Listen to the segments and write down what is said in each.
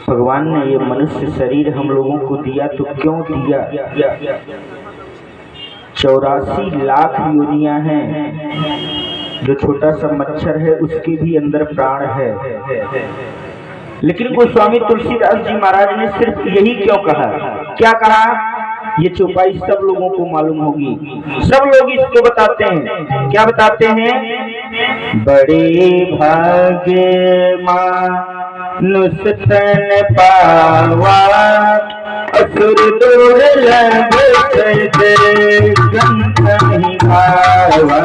भगवान ने ये मनुष्य शरीर हम लोगों को दिया तो क्यों दिया? 84 लाख योनियां हैं। जो छोटा सा मच्छर है उसके भी अंदर प्राण है। लेकिन गोस्वामी तुलसीदास जी महाराज ने सिर्फ यही क्यों कहा? क्या कहा? ये चौपाई सब लोगों को मालूम होगी, सब लोग इसको बताते हैं। क्या बताते हैं? बड़े भाग्य मानुष तन पावा, असुर दुर्लभ ग्रंथ नहीं भावा।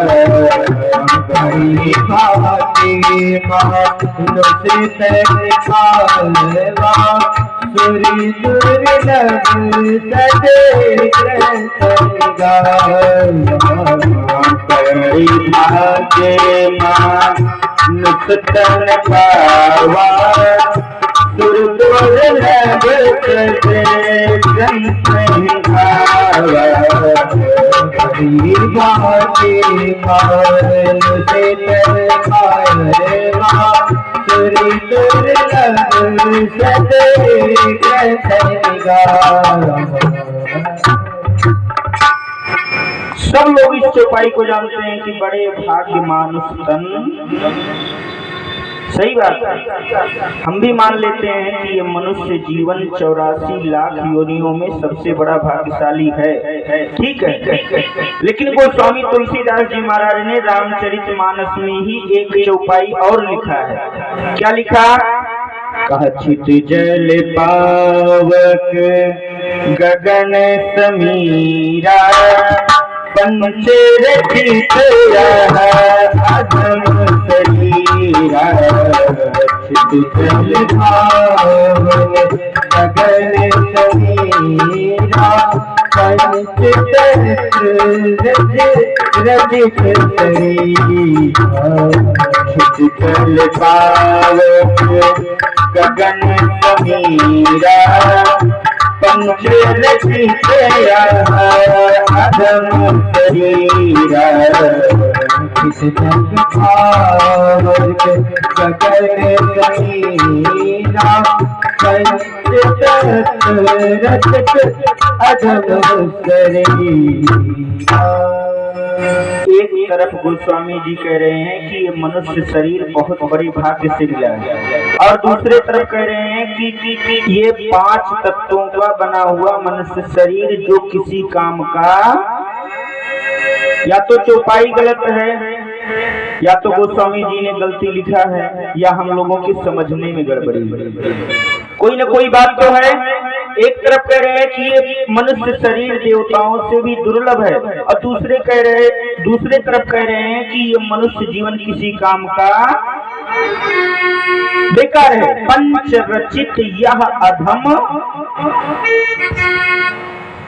बड़े भाग्य मानुष तन पावा, सुरी दुर्लभ सदे ग्रंथ गावा। बड़े भाग्य मानुष तन पावा, सुर दुर्लभ सदे ग्रंथ गावा। बड़े भाग्य मानुष तन पावा, सुरी दुर्लभ सदे ग्रंथ गावा। सब लोग इस चौपाई को जानते हैं कि बड़े भाग्य मानुष तन। सही बात है, हम भी मान लेते हैं कि ये मनुष्य जीवन 84 लाख योनियों में सबसे बड़ा भाग्यशाली है। ठीक है, लेकिन गोस्वामी तुलसीदास जी महाराज ने रामचरितमानस में ही एक चौपाई और लिखा है। क्या लिखा? कथित जल पावक गगन समीरा, पंच रचित अधम शरीरा। कथित जल पावक गगन समीरा, पंच रचित शरीरा। कथित जल पावक गगन समीरा, पंच रचित अधम शरीरा। कथित जल पावक गगन समीरा, पंच रचित अधम शरीरा। एक तरफ गोस्वामी जी कह रहे हैं कि ये मनुष्य शरीर बहुत बड़ी भाग्य से मिला है, और दूसरे तरफ कह रहे हैं कि ये 5 तत्वों का बना हुआ मनुष्य शरीर जो किसी काम का, या तो चौपाई गलत है, या तो गोस्वामी जी ने गलती लिखा है, या हम लोगों की समझने में गड़बड़ी है। कोई न कोई बात तो है। एक तरफ कह रहे हैं कि ये मनुष्य शरीर देवताओं से भी दुर्लभ है, और दूसरे तरफ कह रहे हैं कि ये मनुष्य जीवन किसी काम का बेकार है। पंच रचित यह अधम।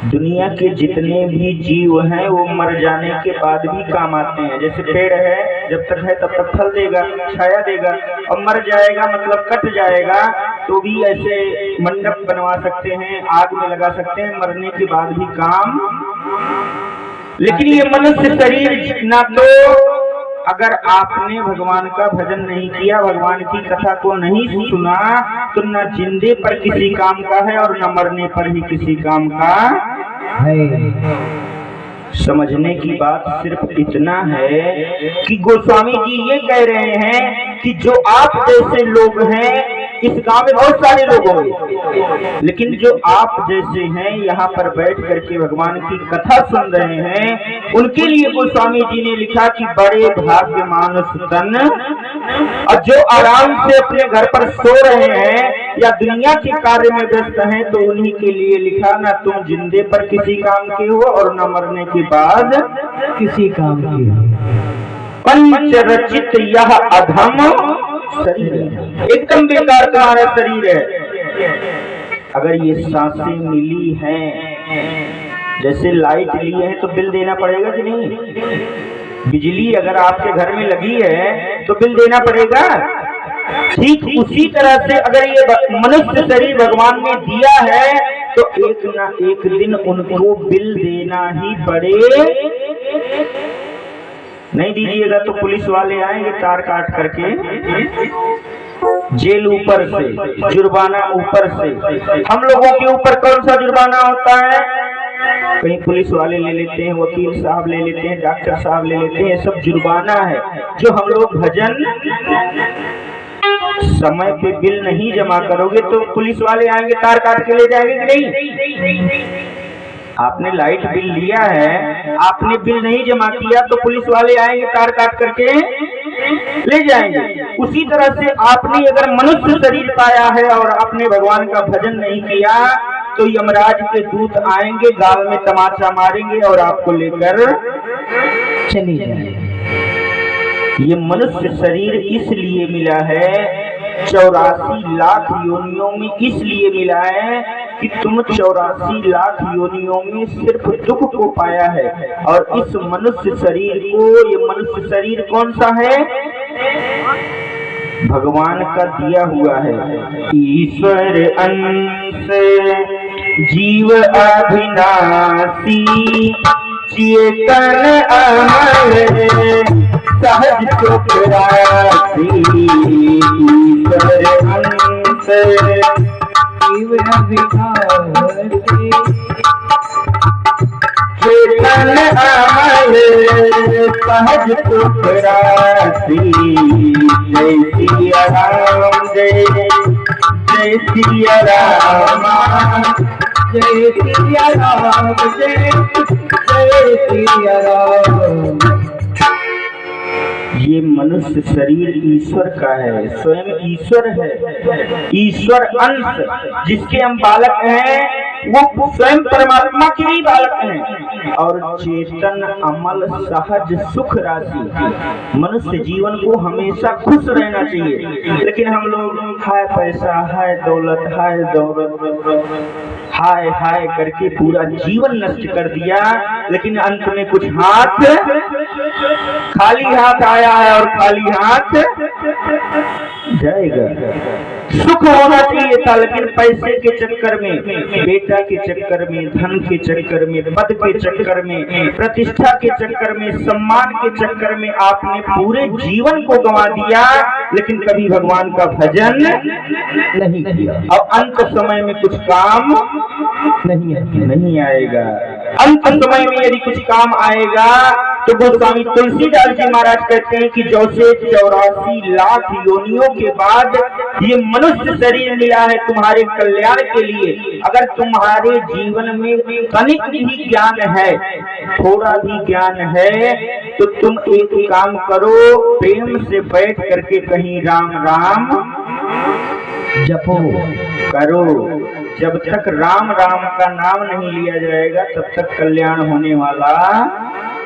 दुनिया के जितने भी जीव हैं वो मर जाने के बाद भी काम आते हैं। जैसे पेड़ है, जब तक है तब तक फल देगा, छाया देगा, और मर जाएगा मतलब कट जाएगा तो भी ऐसे मंडप बनवा सकते हैं, आग में लगा सकते हैं, मरने के बाद भी काम। लेकिन ये मनुष्य शरीर ना तो, अगर आपने भगवान का भजन नहीं किया, भगवान की कथा को नहीं सुना, तो न जिंदे पर किसी काम का है और न मरने पर ही किसी काम का है। समझने की बात सिर्फ इतना है कि गोस्वामी जी ये कह रहे हैं कि जो आप जैसे लोग हैं, इस गांव में बहुत सारे लोग होंगे, लेकिन जो आप जैसे हैं यहाँ पर बैठ करके भगवान की कथा सुन रहे हैं, उनके लिए गोस्वामी जी ने लिखा कि बड़े भाग्य मानुष तन। और जो आराम से अपने घर पर सो रहे हैं या दुनिया के कार्य में व्यस्त हैं, तो उन्हीं के लिए लिखा, ना तुम जिंदे पर किसी काम के हो और न मरने के बाद किसी काम के हो। पंच रचित यह अधम शरीर, एकदम बेकार तुम्हारा शरीर है। अगर ये सांसें मिली हैं, जैसे लाइट ली है तो बिल देना पड़ेगा कि नहीं? बिजली अगर आपके घर में लगी है तो बिल देना पड़ेगा। ठीक उसी तरह से अगर ये मनुष्य शरीर भगवान ने दिया है तो एक ना एक दिन उनको बिल देना ही पड़े। नहीं दीजिएगा तो पुलिस वाले आएंगे तार काट करके। जेल ऊपर से, जुर्माना ऊपर से। हम लोगों के ऊपर कौन सा जुर्माना होता है? कहीं पुलिस वाले ले लेते हैं, वकील साहब ले लेते हैं, डॉक्टर साहब ले लेते हैं, सब जुर्माना है जो हम लोग भजन समय पे बिल नहीं जमा करोगे तो पुलिस वाले आएंगे, तार काट के ले जाएंगे कि नहीं? आपने लाइट बिल लिया है, आपने बिल नहीं जमा किया तो पुलिस वाले आएंगे, तार काट करके ले जाएंगे। उसी तरह से आपने अगर मनुष्य शरीर पाया है और आपने भगवान का भजन नहीं किया तो यमराज के दूत आएंगे, गाल में तमाचा मारेंगे और आपको लेकर चले जाएंगे। ये मनुष्य शरीर इसलिए मिला है, 84 लाख योनियों में इसलिए मिला है कि तुम 84 लाख योनियों में सिर्फ दुख को पाया है। और इस मनुष्य शरीर को, ये मनुष्य शरीर कौन सा है? भगवान का दिया हुआ है। ईश्वर अंश जीव अविनाशी, चेतन अमर सहज सुख राशि। ईश्वर अंश जीव अविनाशी, चेतन अमर सहज सुख राशि। जय सिया राम, जय जय सिया राम, जय सिया राम, जय जय सिया राम। ये मनुष्य शरीर ईश्वर का है, स्वयं ईश्वर है। ईश्वर अंश जिसके हम बालक हैं वो स्वयं परमात्मा के ही बालक हैं। और चेतन अमल सहज सुख राशि। मनुष्य जीवन को हमेशा खुश रहना चाहिए, लेकिन हम लोग हाय पैसा, हाय दौलत, हाय दौलत, हाय हाय करके पूरा जीवन नष्ट कर दिया। लेकिन अंत में कुछ हाथ, खाली हाथ आया है और खाली हाथ जाएगा। सुख होना चाहिए था, लेकिन पैसे के चक्कर में, बेटा के चक्कर में, धन के चक्कर में, पद के चक्कर में, प्रतिष्ठा के चक्कर में, सम्मान के चक्कर में आपने पूरे जीवन को गंवा दिया, लेकिन कभी भगवान का भजन नहीं किया। अब अंत समय में कुछ काम नहीं आएगा। अंत समय में यदि कुछ काम आएगा तो गोस्वामी तुलसीदास जी महाराज कहते हैं कि जैसे 84 लाख योनियों के बाद ये मनुष्य शरीर मिला है तुम्हारे कल्याण के लिए। अगर तुम्हारे जीवन में तनिक भी ज्ञान है, थोड़ा भी ज्ञान है, तो तुम एक काम करो, प्रेम से बैठ करके कहीं राम राम जपो करो। जब तक राम राम का नाम नहीं लिया जाएगा तब तक कल्याण होने वाला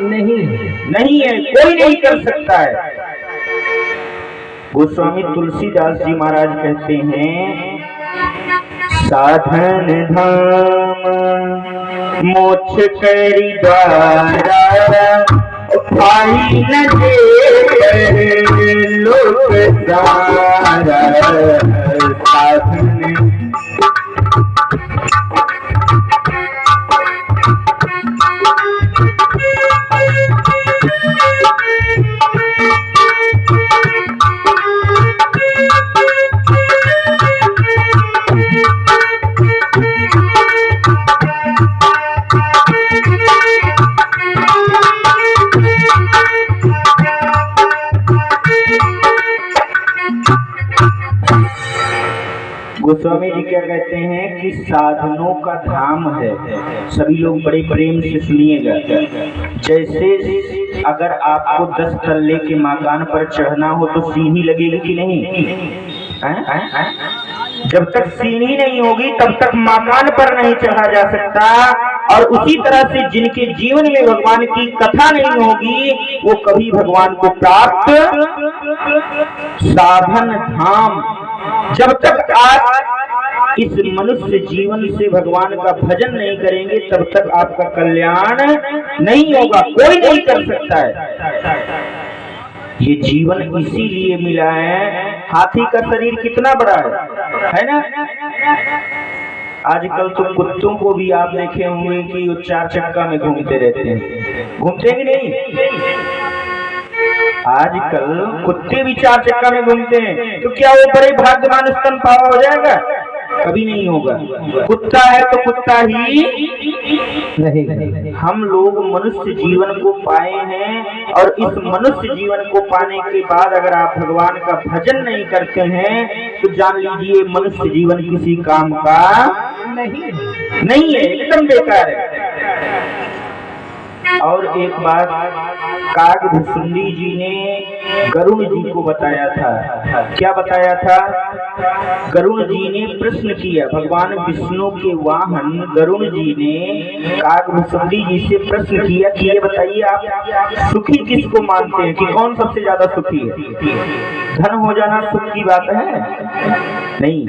नहीं है, कोई नहीं कर सकता है। गोस्वामी तुलसीदास जी महाराज कहते हैं, साधन धाम मोक्ष करी द्वारा, भाई न दे लोक सारा। साधन गोस्वामी जी क्या कहते हैं कि साधनों का धाम है। सभी लोग बड़े प्रेम से सुनिएगा। जैसे अगर आपको 10 तल्ले के मकान पर चढ़ना हो तो सीढ़ी लगेगी कि नहीं? जब तक सीढ़ी नहीं होगी तब तक मकान पर नहीं चढ़ा जा सकता। और उसी तरह से जिनके जीवन में भगवान की कथा नहीं होगी वो कभी भगवान को प्राप्त। साधन धाम, जब तक आप इस मनुष्य जीवन से भगवान का भजन नहीं करेंगे तब तक आपका कल्याण नहीं होगा, कोई नहीं कर सकता है। ये जीवन इसीलिए मिला है। हाथी का शरीर कितना बड़ा है ना? आजकल तो कुत्तों को भी आप देखे होंगे कि वो 4 चक्का में घूमते रहते हैं, घूमते कि नहीं? आजकल कुत्ते भी 4 चक्का में घूमते हैं, तो क्या वो बड़े भाग्यवान स्तनपाव हो जाएगा? कभी नहीं होगा। कुत्ता है तो कुत्ता ही रहेगा। हम लोग मनुष्य जीवन को पाए हैं, और इस मनुष्य जीवन को पाने के बाद अगर आप भगवान का भजन नहीं करते हैं तो जान लीजिए मनुष्य जीवन किसी काम का नहीं है, एकदम बेकार है। और एक बात काकभुसुंडी जी ने गरुड़ जी को बताया था। क्या बताया था? गरुड़ जी ने प्रश्न किया, भगवान विष्णु के वाहन गरुड़ जी ने काकभुसुंडी जी से प्रश्न किया कि ये बताइए आप सुखी किसको मानते हैं, कि कौन सबसे ज्यादा सुखी है? धन हो जाना सुख की बात है? नहीं,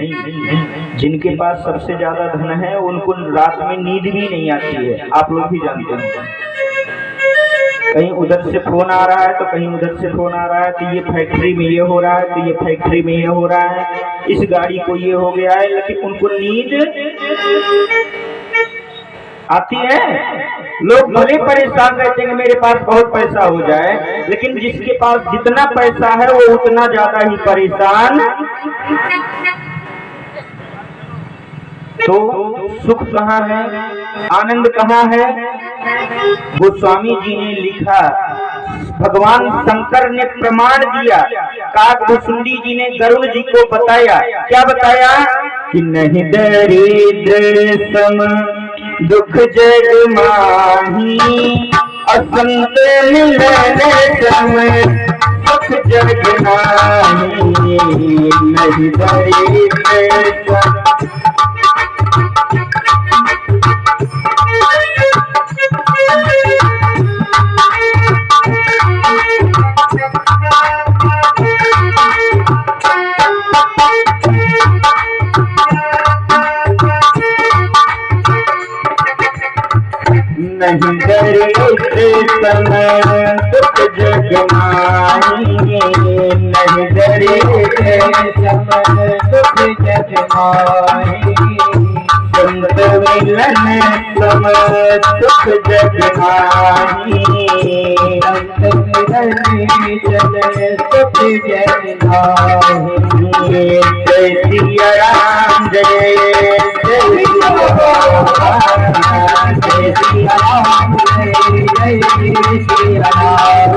जिनके पास सबसे ज्यादा धन है उनको रात में नींद भी नहीं आती है, आप लोग भी जानते हैं। कहीं उधर से फोन आ रहा है तो कहीं उधर से फोन आ रहा है, तो ये फैक्ट्री में ये हो रहा है, तो ये फैक्ट्री में ये हो रहा है, इस गाड़ी को ये हो गया है, लेकिन उनको नींद आती है। लोग भले परेशान रहते हैं मेरे पास बहुत पैसा हो जाए, लेकिन जिसके पास जितना पैसा है वो उतना ज्यादा ही परेशान। तो सुख कहाँ है, आनंद कहाँ है? गोस्वामी जी ने लिखा, भगवान शंकर ने प्रमाण दिया, काकभुसुंडी जी ने गरुड़ जी को बताया। क्या बताया? कि नहीं दरिद्र सम दुख जग माही, असंत मिलने समय सुख जग माही। नहीं दरिद्र नहीं दरिद्र समय दुख जग माही। नहीं दरिद्र समय दुख जग माही, संत मिलन समय सुख जग माही। संत मिलन समय सुख जग माही। जय सिया राम, जय जय सिया राम, जय जय सिया राम।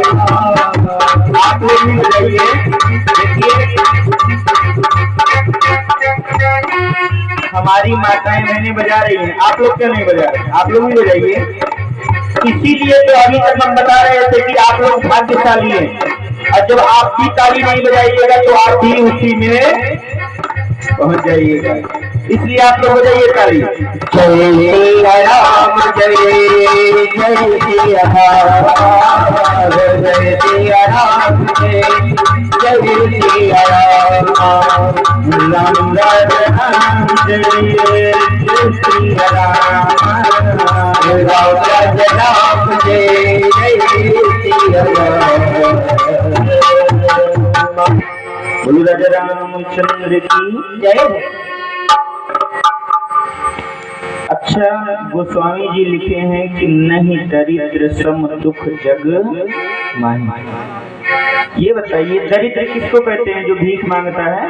आप लोग भी बताइए, हमारी माताएं बहनें बजा रही हैं, आप लोग क्यों नहीं बजा रहे? आप लोग भी बजाइए। इसीलिए तो अभी तक हम बता रहे थे कि आप लोग भाग्यशाली हैं, और जब आप भी ताली नहीं बजाइएगा तो आप भी उसी में पहुंच जाइएगा। इसलिए आप लोग बजाइए ताली। जय सिया राम, जय जय सिया राम, जय सिया राम, जय जय सिया राम। राम राम जय जय सिया राम, राम राम जय जय सिया राम। बोलो राजा रामचंद्र की जय। अच्छा, गोस्वामी जी लिखे हैं कि नहीं दरिद्र सम दुख जग माही। ये बताइए दरिद्र किसको कहते हैं? जो भीख मांगता है?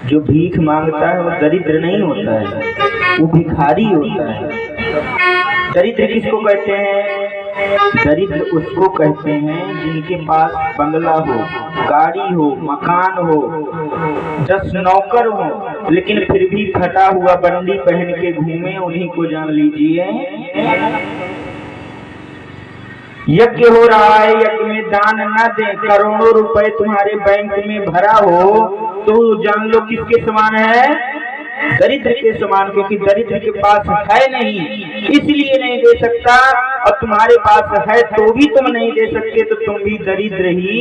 जो भीख मांगता है वो दरिद्र नहीं होता है, वो भिखारी होता है। दरिद्र किसको कहते हैं? दरिद्र उसको कहते हैं जिनके पास बंगला हो, गाड़ी हो, मकान हो, 10 नौकर हो, लेकिन फिर भी फटा हुआ बंडी पहन के घूमे, उन्हीं को जान लीजिए। यज्ञ हो रहा है, यज्ञ में दान न दे, करोड़ों रुपए तुम्हारे बैंक में भरा हो, तो जान लो किसके समान है? दरिद्र के समान, क्योंकि दरिद्र के पास है नहीं इसलिए नहीं दे सकता, और तुम्हारे पास है तो भी तुम नहीं दे सकते, तो तुम भी दरिद्र ही।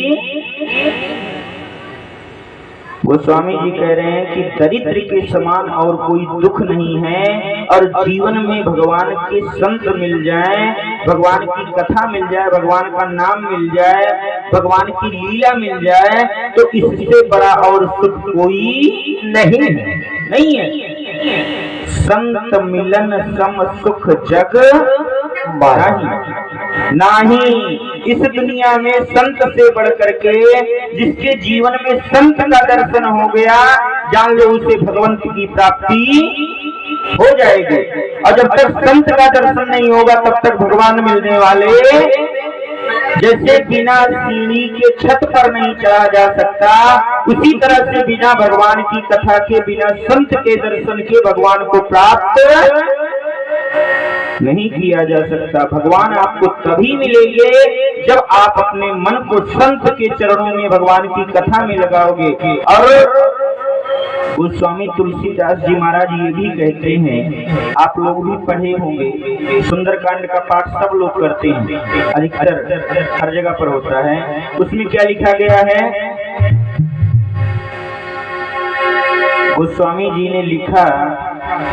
गोस्वामी जी कह रहे हैं कि दरिद्र के समान और कोई दुख नहीं है, और जीवन में भगवान के संत मिल जाएं, भगवान की कथा मिल जाए, भगवान का नाम मिल जाए, भगवान की लीला मिल जाए, तो इससे बड़ा और सुख कोई नहीं है। संत मिलन सम सुख जग नाही, इस दुनिया में संत से बढ़ करके जिसके जीवन में संत का दर्शन हो गया, जान लो उसे भगवंत की प्राप्ति हो जाएगी। और जब तक संत का दर्शन नहीं होगा तब तक भगवान मिलने वाले, जैसे बिना सीढ़ी के छत पर नहीं चढ़ा जा सकता, उसी तरह से बिना भगवान की कथा के, बिना संत के दर्शन के भगवान को प्राप्त नहीं किया जा सकता। भगवान आपको तभी मिलेंगे जब आप अपने मन को संत के चरणों में भगवान की कथा में लगाओगे। और गोस्वामी तुलसीदास जी महाराज ये भी कहते हैं, आप लोग भी पढ़े होंगे, सुंदरकांड का पाठ सब लोग करते हैं, अधिकतर हर जगह पर होता है। उसमें क्या लिखा गया है? गोस्वामी जी ने लिखा,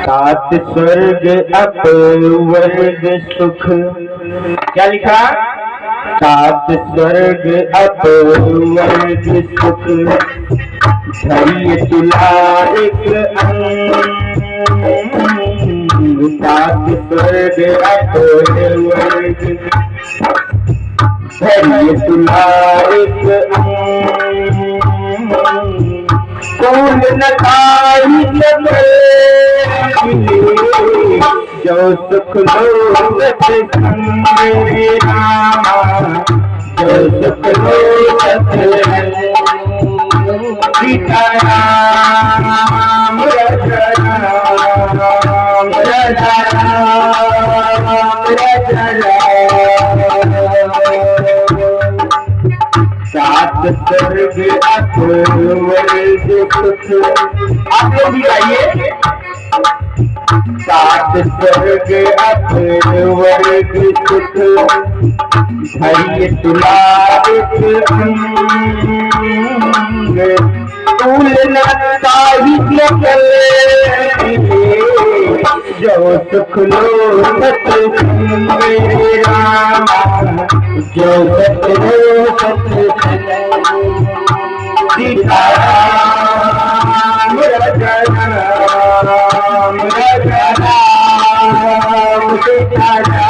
तात स्वर्ग अपवर्ग सुख। क्या लिखा? तात स्वर्ग अपवर्ग सुख, धैर्य तुला एक अंग। तात स्वर्ग अपवर्ग, धैर्य तुला एक अंग। कौन न खाई जो सुख लो सत्संग रामा, जो सुख लो सत्संग सीता राम राजा राम राजा राम राजा सात स्वर्ग अपवर्ग सुख। आप लोग भी आइए। सात स्वर्ग अपवर्ग सुख, धैर्य तुला एक अंग। तुलना साहित्य जो सुख लो सत्संग रामा, जो सुख लो सत्संग सीता राम राजा राम राजा राम सीता राम।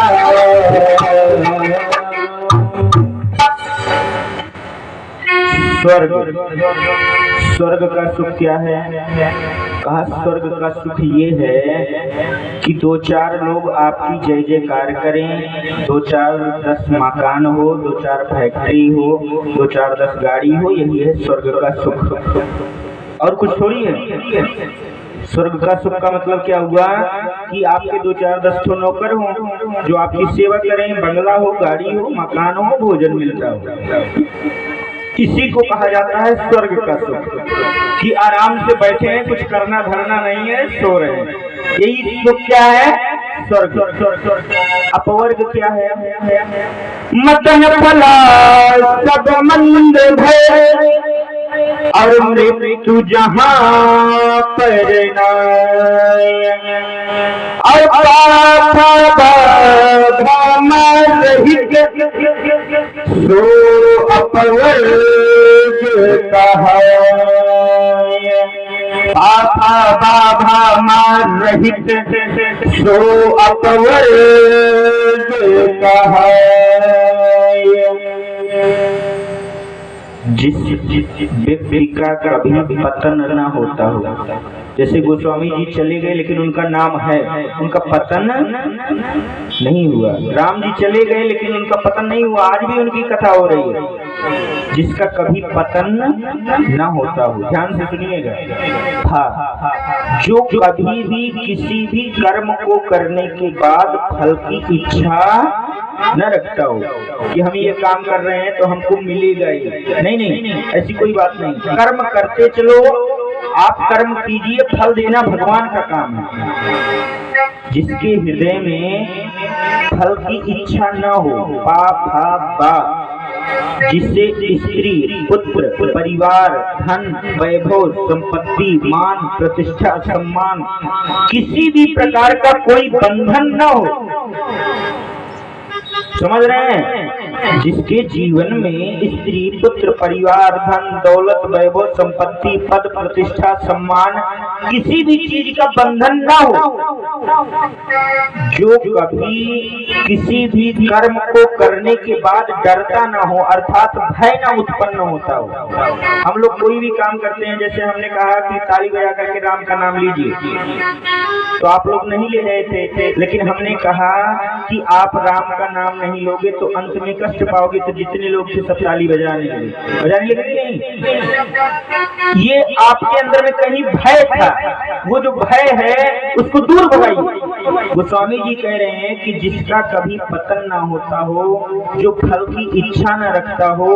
स्वर्ग, स्वर्ग का सुख क्या है? कहा स्वर्ग का सुख ये है कि दो चार लोग आपकी जय जयकार करें, दो चार 10 मकान हो, दो चार फैक्ट्री हो, दो चार 10 गाड़ी हो, यही है स्वर्ग का सुख। और कुछ थोड़ी है। स्वर्ग का सुख का मतलब क्या हुआ कि आपके 2 4 10 ठो नौकर हो जो आपकी सेवा करें, बंगला हो, गाड़ी हो, मकान हो, भोजन मिलता हो, इसी को कहा जाता है स्वर्ग का सुख। कि आराम से बैठे हैं, कुछ करना धरना नहीं है, सो रहे हैं, यही सुख क्या है? स्वर्ग। अपवर्ग क्या है? मदन फला सब मंद भय, और मृत्यु जहाँ पर नाय। और सो अपवर्ग कहाय। पापा बाबा मार रहित, सो अपवर्ग कहाय। जिस व्यक्ति का कभी पतन न होता हो, जैसे गोस्वामी जी चले गए लेकिन उनका नाम है, उनका पतन नहीं हुआ। राम जी चले गए लेकिन उनका पतन नहीं हुआ, आज भी उनकी कथा हो रही है। जिसका कभी पतन न होता हो, ध्यान से सुनिएगा। हाँ, जो कभी भी किसी भी कर्म को करने के बाद फल की इच्छा न रखता हो कि हम ये काम कर रहे हैं तो हमको मिलेगा ही नहीं, ऐसी कोई बात नहीं। कर्म करते चलो, आप कर्म कीजिए, फल देना भगवान का काम है। जिसके हृदय में फल की इच्छा न हो, बा जिससे स्त्री, पुत्र, परिवार, धन, वैभव, संपत्ति, मान, प्रतिष्ठा, सम्मान, किसी भी प्रकार का कोई बंधन न हो, समझ रहे हैं? जिसके जीवन में स्त्री, पुत्र, परिवार, धन, दौलत, वैभव, संपत्ति, पद, प्रतिष्ठा, सम्मान, किसी भी चीज का बंधन ना हो, जो कभी किसी भी कर्म को करने के बाद डरता ना हो, अर्थात भय ना उत्पन्न होता हो। हम लोग कोई भी काम करते हैं, जैसे हमने कहा कि ताली बजा करके राम का नाम लीजिए, तो आप लोग नहीं ले रहे थे, लेकिन हमने कहा कि आप राम का नाम नहीं लोगे तो अंत में कष्ट पाओगे, तो जितने लोग थे सब ताली बजाने लगे नहीं। ये आपके अंदर में कहीं भय था, वो जो भय है उसको दूर भगाइए। गोस्वामी जी कह रहे हैं कि जिसका कभी पतन ना होता हो, जो फल की इच्छा न रखता हो,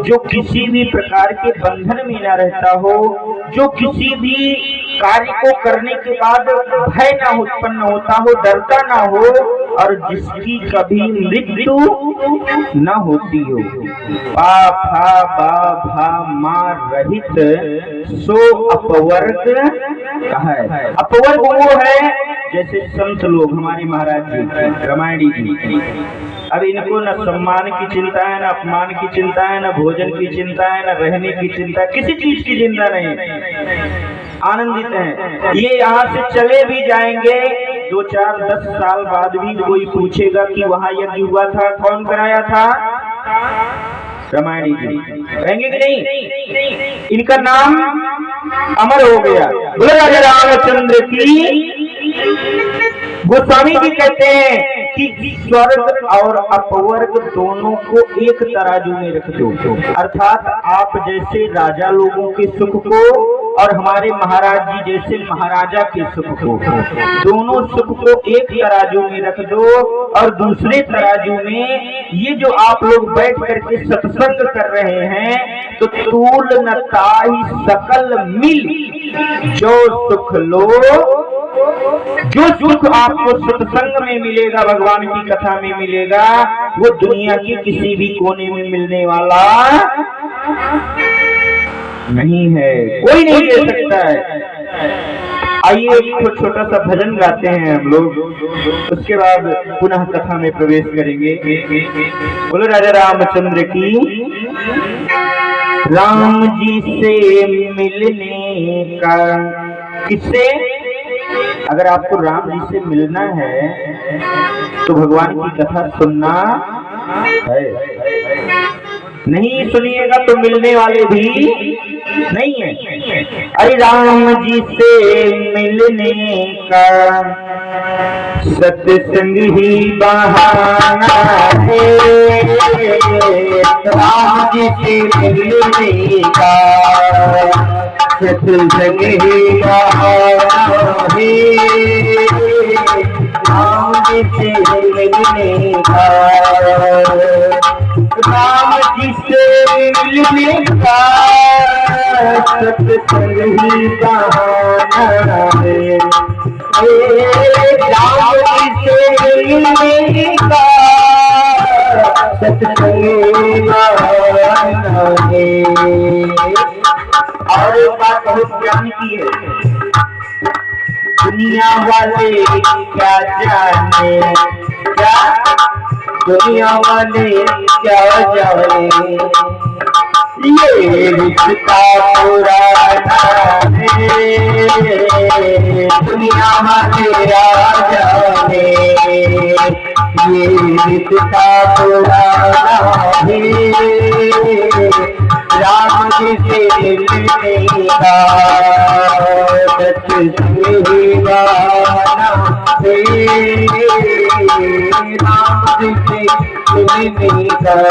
जो किसी भी प्रकार के बंधन में न रहता हो, जो किसी भी कार्य को करने के बाद भय ना उत्पन्न होता हो, डरता ना हो, और जिसकी कभी मृत्यु न होती हो, पा फा बा भा मा रहित सो अपवर्ग कहा है। अपवर्ग वो है जैसे संत लोग हमारे महाराज जी, रामायणी जी, अब इनको न सम्मान की चिंता है, न अपमान की चिंता है, न भोजन की चिंता है, न रहने की चिंता, किसी चीज की चिंता नहीं, आनंदित हैं। ये यहाँ से चले भी जाएंगे 2, 4, 10 साल बाद भी कोई पूछेगा कि वहाँ यज्ञ हुआ था, कौन कराया था? रामायणी जी कहेंगे कि नहीं? इनका नाम अमर हो गया। बोले राजा रामचंद्र की। गोस्वामी जी कहते हैं कि स्वर्ग और अपवर्ग दोनों को एक तराजू में रख दो, अर्थात आप जैसे राजा लोगों के सुख को और हमारे महाराज जी जैसे महाराजा के सुख को, दोनों सुख को एक तराजू में रख दो, और दूसरे तराजू में ये जो आप लोग बैठ करके सत्संग कर रहे हैं, तो तूल न ताहि सकल मिल, जो सुख लो, जो सुख आपको सत्संग में मिलेगा, भगवान की कथा में मिलेगा, वो दुनिया के किसी भी कोने में मिलने वाला नहीं है, कोई नहीं दे सकता है। आइए एक छोटा सा भजन गाते हैं हम लोग, उसके बाद पुनः कथा में प्रवेश करेंगे। बोलो राजा रामचंद्र की। राम जी से मिलने का, किससे? अगर आपको राम जी से मिलना है तो भगवान की कथा सुनना है, नहीं सुनिएगा तो मिलने वाले भी नहीं है। अरे राम जी से मिलने का सत्संग ही बहाना है, राम जी से मिलने का सत्संग ही बहाना है, राम जी से मिलने का, राम जी से मिलने का सत्संग ही बहाना है, राम जी से मिलने का सत्संग ही बहाना है। और एक बात बहुत ज्ञान की है, दुनिया वाले क्या जाने, क्या दुनिया वाले क्या जाने, ये रिश्ता पुराना है, दुनिया वाले आ जाने, ये रिश्ता पुराना है, राम जी से मिलने का सत्संग ही बहाना है, राम जी से मिलने का।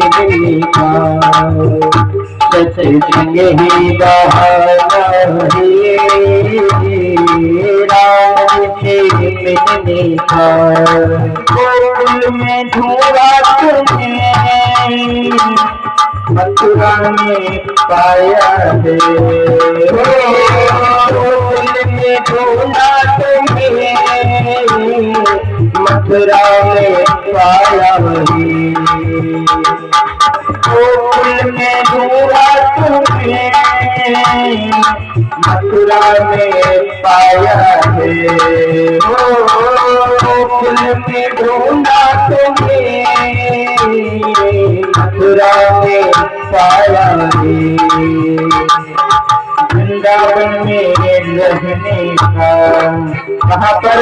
मिलने का सत्संग ही बहाना है, राम से मिलने का। गोकुल में धूरा तुम्हें मथुरा में पाया है। गोकुल में ढूंढा तुम्हें, मथुरा में पाया है। गोकुल में ढूंढा तुम्हें, मथुरा में पाया है। गोकुल में ढूंढा तुम्हें, मथुरा में पाया है। वृंदावन में रहने का, कहाँ पर?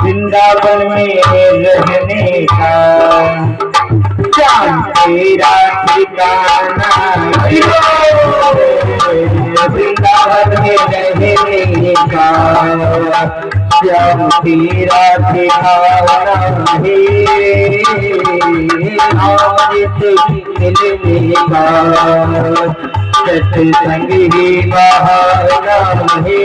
वृंदावन में रहने का, श्याम तेरा ठिकाना। वृंदावन में रहने का, श्याम तेरा ठिकाना है। आज से मिलने का सत्संग ही बहाना है।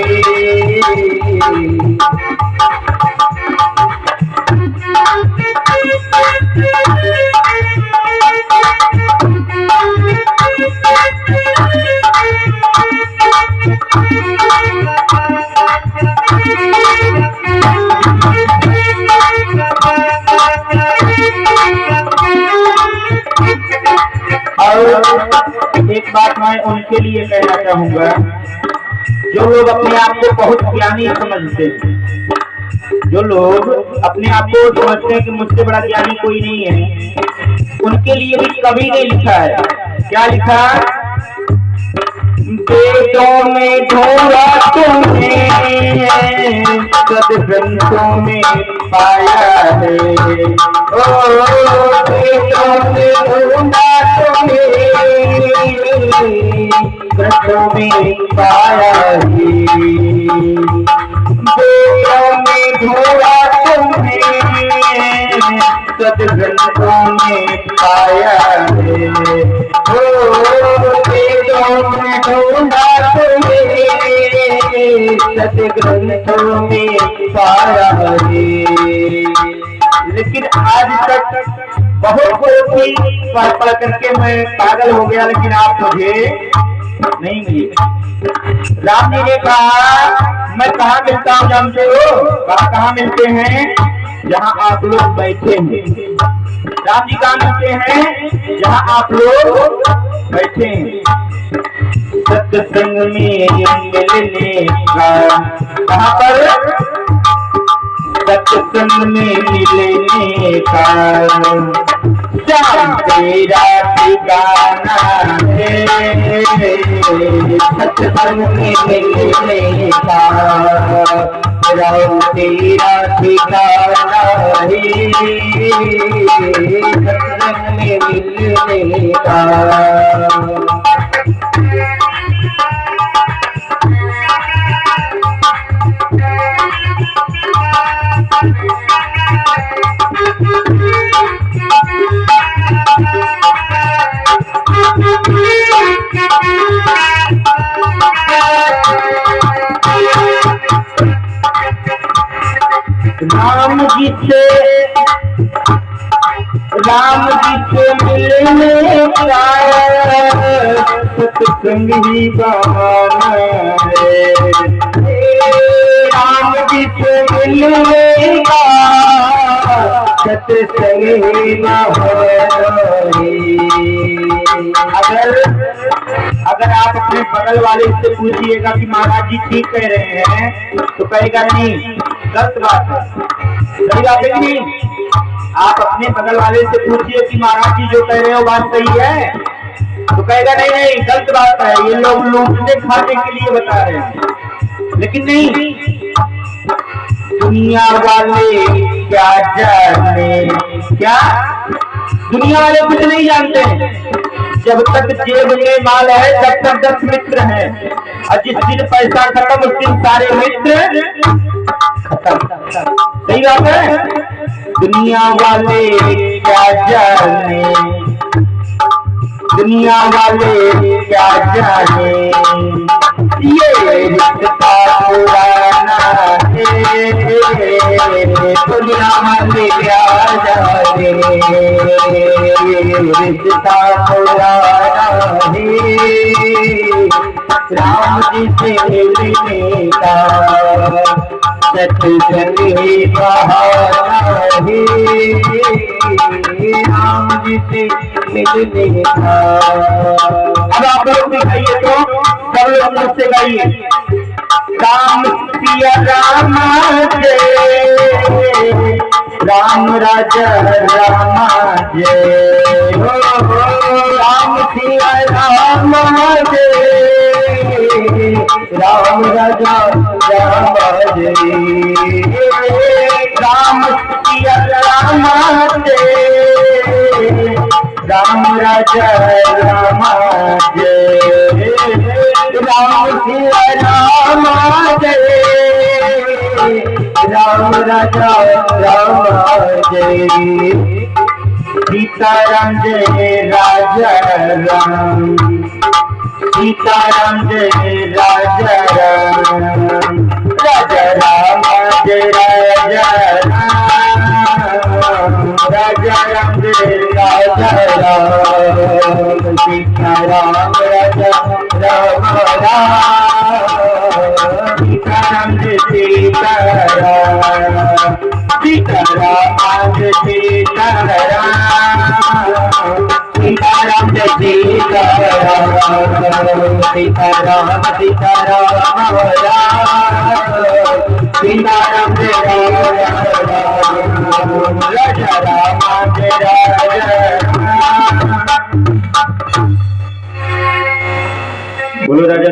और एक बात मैं उनके लिए कहना चाहूंगा जो लोग अपने आप को बहुत ज्ञानी समझते हैं, जो लोग अपने आप को समझते हैं कि मुझसे बड़ा ज्ञानी कोई नहीं है, उनके लिए भी कवि ने लिखा है। क्या लिखा? वेदों में ढूंढा तुम्हें, सद्ग्रंथों में पाया है। वेदों में ढूंढा तुम्हें, ग्रंथों में पाया है। वेदों में ढूंढा तुम्हें, सद्ग्रंथों में पाया है। वेदों में ढूंढा तुम्हें, सद्ग्रंथों में पाया है। लेकिन आज तक बहुत ही पढ़ पढ़ करके मैं पागल हो गया, लेकिन आप मुझे नहीं मिले। राम जी ने कहा मैं कहाँ मिलता हूँ जानते हो? कहाँ मिलते हैं? जहाँ आप लोग बैठे हैं। राम जी कहाँ मिलते हैं? जहाँ आप लोग बैठे हैं। सत्संग में मिलने का, कहाँ पर? सत्संग में मिलने का, श्याम तेरा ठिकाना है। सत्संग में मिलने का, राम तेरा ठिकाना है। सत्संग में मिलने का। राम जी से मिलने का सत्संग ही बहाना है। राम जी से मिलने का सत्संग ही बहाना है। अगर आप अपने बगल वाले से पूछिएगा कि महाराज जी ठीक कह रहे हैं, तो कहेगा नहीं, गलत बात है। सही बात है नहीं? आप अपने बगल वाले से पूछिए कि महाराज जी जो कह रहे हो बात सही है, तो कहेगा नहीं नहीं गलत बात है, ये लोग लूटने खाने के लिए बता रहे हैं। लेकिन नहीं, दुनिया वाले क्या जाने, क्या दुनिया वाले कुछ नहीं जानते। जब तक जेब में माल है तब तक 10 मित्र हैं, और जिस दिन पैसा खत्म उस दिन सारे मित्र खत्म। सही बात है? दुनिया वाले क्या जाने, दुनिया वाले क्या जाने, ये रिश्ता पुराना है। राम से प्यारा रे रिश्ता पुराना है राम जी से मिलने का सत्संगी बहाना है राम जी से मिलने का। अब आप लोग भी गाइए तो सब लोग मुझसे गाइए। राम सिया राम जय राम राजा राम जय हो राम सिया राम जय राम राजा राम जय राम सिया राम जय राम राजा राम जय राम सिया राम जय राम राजा राम जय सीताराम जय राजा राम सीताराम जय राजा राम राजा राम जय राजा राम राजा राम जय राजा राम सीताराम राजा राम राम सीताराम जय सीताराम सीताराम जय सीताराम सीताराम जय सीताराम सीताराम सीताराम सीताराम जय राजा राम जय राजा बोलो राजा।